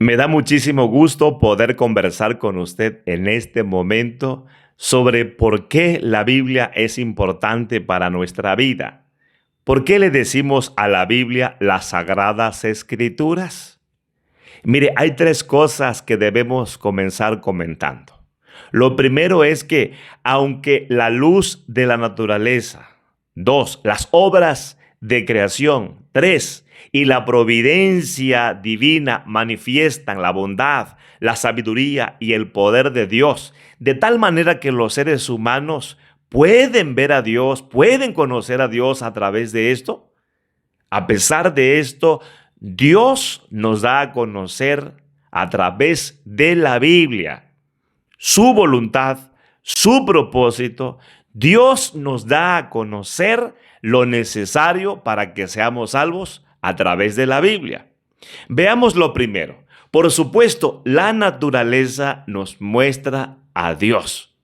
Me da muchísimo gusto poder conversar con usted en este momento sobre por qué la Biblia es importante para nuestra vida. ¿Por qué le decimos a la Biblia las Sagradas Escrituras? Mire, hay tres cosas que debemos comenzar comentando. Lo primero es que, aunque la luz de la naturaleza, dos, las obras de creación, tres, y la providencia divina manifiestan la bondad, la sabiduría y el poder de Dios, de tal manera que los seres humanos pueden ver a Dios, pueden conocer a Dios a través de esto. A pesar de esto, Dios nos da a conocer a través de la Biblia su voluntad, su propósito. Dios nos da a conocer lo necesario para que seamos salvos a través de la Biblia. Veamos lo primero. Por supuesto, la naturaleza nos muestra a Dios,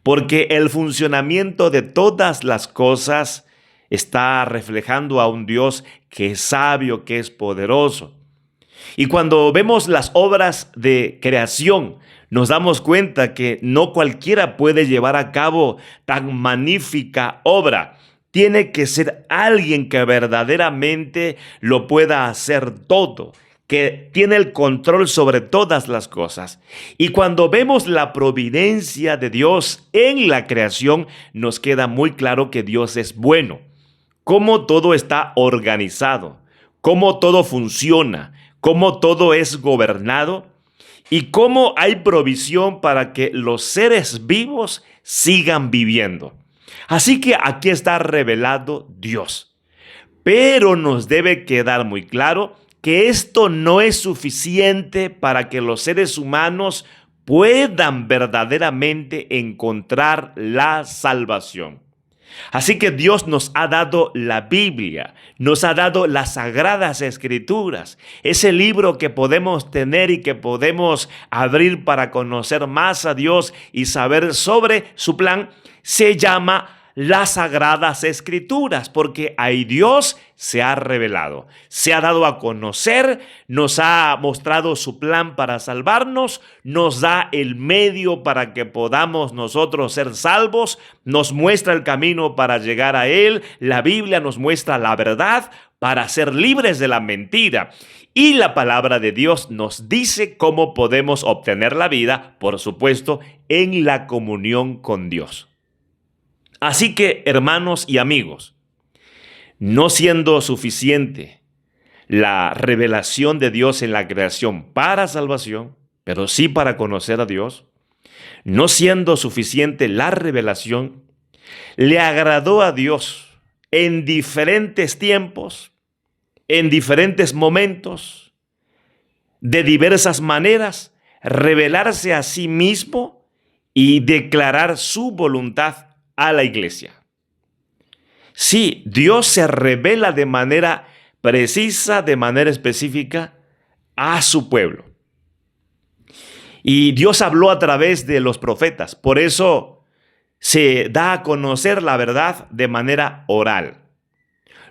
porque el funcionamiento de todas las cosas está reflejando a un Dios que es sabio, que es poderoso. Y cuando vemos las obras de creación, nos damos cuenta que no cualquiera puede llevar a cabo tan magnífica obra. Tiene que ser alguien que verdaderamente lo pueda hacer todo, que tiene el control sobre todas las cosas. Y cuando vemos la providencia de Dios en la creación, nos queda muy claro que Dios es bueno, cómo todo está organizado, cómo todo funciona, cómo todo es gobernado y cómo hay provisión para que los seres vivos sigan viviendo. Así que aquí está revelado Dios. Pero nos debe quedar muy claro que esto no es suficiente para que los seres humanos puedan verdaderamente encontrar la salvación. Así que Dios nos ha dado la Biblia, nos ha dado las Sagradas Escrituras, ese libro que podemos tener y que podemos abrir para conocer más a Dios y saber sobre su plan. Se llama las Sagradas Escrituras, porque ahí Dios se ha revelado, se ha dado a conocer, nos ha mostrado su plan para salvarnos, nos da el medio para que podamos nosotros ser salvos, nos muestra el camino para llegar a Él. La Biblia nos muestra la verdad para ser libres de la mentira. Y la palabra de Dios nos dice cómo podemos obtener la vida, por supuesto, en la comunión con Dios. Así que, hermanos y amigos, no siendo suficiente la revelación de Dios en la creación para salvación, pero sí para conocer a Dios, no siendo suficiente la revelación, le agradó a Dios en diferentes tiempos, en diferentes momentos, de diversas maneras, revelarse a sí mismo y declarar su voluntad a la iglesia. Sí, Dios se revela de manera precisa, de manera específica a su pueblo. Y Dios habló a través de los profetas. Por eso se da a conocer la verdad de manera oral.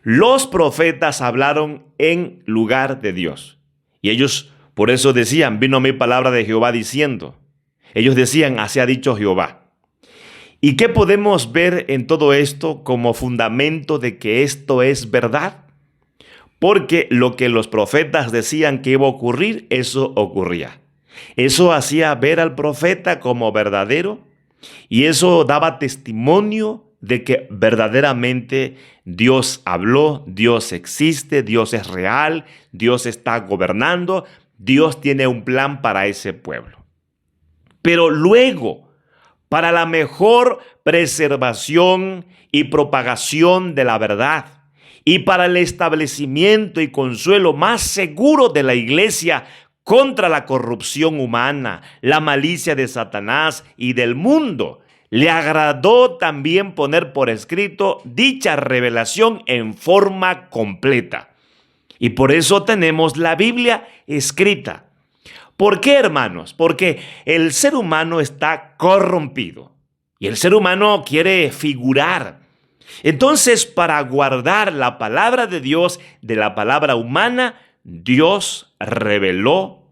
Los profetas hablaron en lugar de Dios. Y ellos por eso decían, vino mi palabra de Jehová diciendo. Ellos decían, así ha dicho Jehová. ¿Y qué podemos ver en todo esto como fundamento de que esto es verdad? Porque lo que los profetas decían que iba a ocurrir, eso ocurría. Eso hacía ver al profeta como verdadero y eso daba testimonio de que verdaderamente Dios habló, Dios existe, Dios es real, Dios está gobernando, Dios tiene un plan para ese pueblo. Pero luego, para la mejor preservación y propagación de la verdad y para el establecimiento y consuelo más seguro de la iglesia contra la corrupción humana, la malicia de Satanás y del mundo, le agradó también poner por escrito dicha revelación en forma completa. Y por eso tenemos la Biblia escrita. ¿Por qué, hermanos? Porque el ser humano está corrompido y el ser humano quiere figurar. Entonces, para guardar la palabra de Dios de la palabra humana, Dios reveló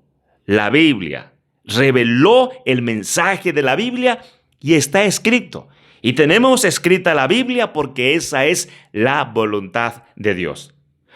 la Biblia, reveló el mensaje de la Biblia y está escrito. Y tenemos escrita la Biblia porque esa es la voluntad de Dios.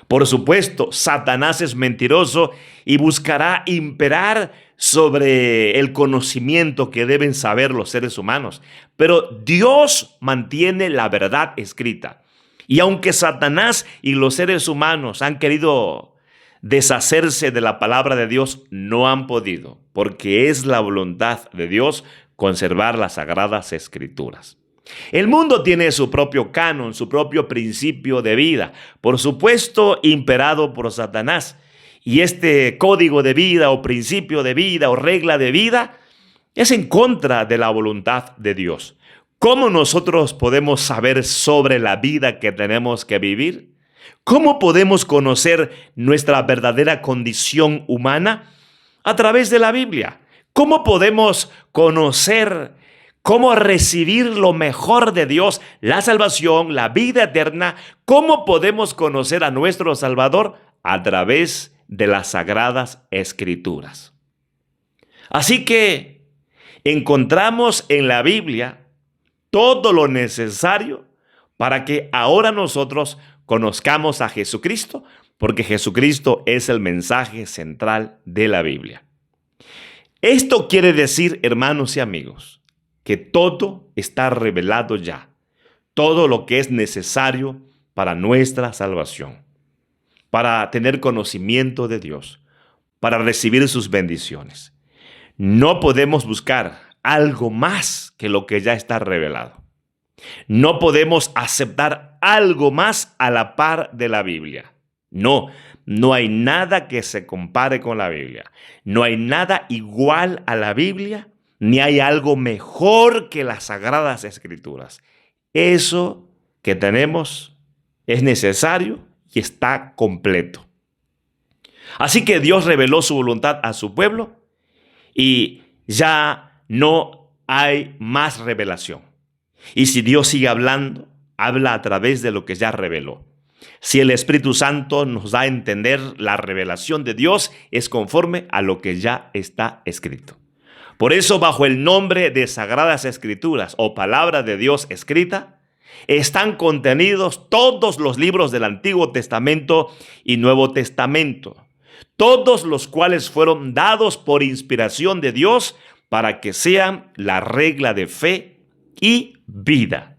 Por supuesto, Satanás es mentiroso y buscará imperar sobre el conocimiento que deben saber los seres humanos. Pero Dios mantiene la verdad escrita. Y aunque Satanás y los seres humanos han querido deshacerse de la palabra de Dios, no han podido, porque es la voluntad de Dios conservar las sagradas escrituras. El mundo tiene su propio canon, su propio principio de vida, por supuesto imperado por Satanás. Y este código de vida o principio de vida o regla de vida es en contra de la voluntad de Dios. ¿Cómo nosotros podemos saber sobre la vida que tenemos que vivir? ¿Cómo podemos conocer nuestra verdadera condición humana? A través de la Biblia. ¿Cómo podemos conocer cómo recibir lo mejor de Dios, la salvación, la vida eterna? ¿Cómo podemos conocer a nuestro Salvador? A través de las sagradas escrituras. Así que encontramos en la Biblia todo lo necesario para que ahora nosotros conozcamos a Jesucristo, porque Jesucristo es el mensaje central de la Biblia. Esto quiere decir, hermanos y amigos, que todo está revelado ya, todo lo que es necesario para nuestra salvación, para tener conocimiento de Dios, para recibir sus bendiciones. No podemos buscar algo más que lo que ya está revelado. No podemos aceptar algo más a la par de la Biblia. No hay nada que se compare con la Biblia. No hay nada igual a la Biblia, ni hay algo mejor que las sagradas escrituras. Eso que tenemos es necesario y está completo. Así que Dios reveló su voluntad a su pueblo y ya no hay más revelación. Y si Dios sigue hablando, habla a través de lo que ya reveló. Si el Espíritu Santo nos da a entender, la revelación de Dios es conforme a lo que ya está escrito. Por eso, bajo el nombre de Sagradas Escrituras o Palabra de Dios escrita, están contenidos todos los libros del Antiguo Testamento y Nuevo Testamento, todos los cuales fueron dados por inspiración de Dios para que sean la regla de fe y vida.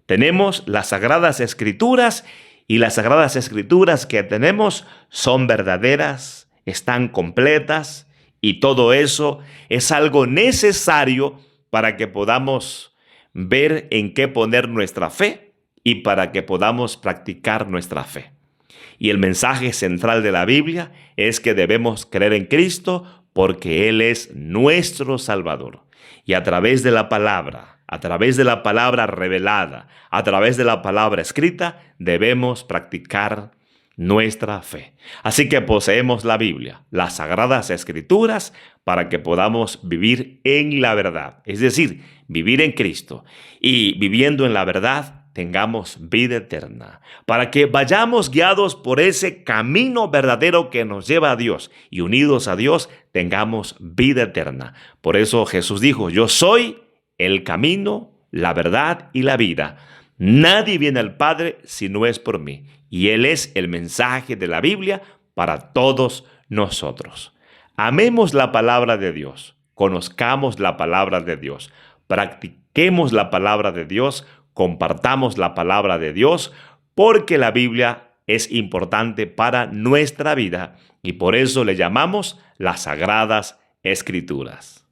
Tenemos las Sagradas Escrituras y las Sagradas Escrituras que tenemos son verdaderas, están completas y todo eso es algo necesario para que podamos ver en qué poner nuestra fe y para que podamos practicar nuestra fe. Y el mensaje central de la Biblia es que debemos creer en Cristo porque Él es nuestro Salvador. Y a través de la palabra revelada, a través de la palabra escrita, debemos practicar nuestra fe. Así que poseemos la Biblia, las Sagradas Escrituras, para que podamos vivir en la verdad, es decir, vivir en Cristo y viviendo en la verdad tengamos vida eterna, para que vayamos guiados por ese camino verdadero que nos lleva a Dios y unidos a Dios tengamos vida eterna. Por eso Jesús dijo, yo soy el camino, la verdad y la vida. Nadie viene al Padre si no es por mí. Y Él es el mensaje de la Biblia para todos nosotros. Amemos la palabra de Dios, conozcamos la palabra de Dios, practiquemos la palabra de Dios, compartamos la palabra de Dios, porque la Biblia es importante para nuestra vida y por eso le llamamos las Sagradas Escrituras.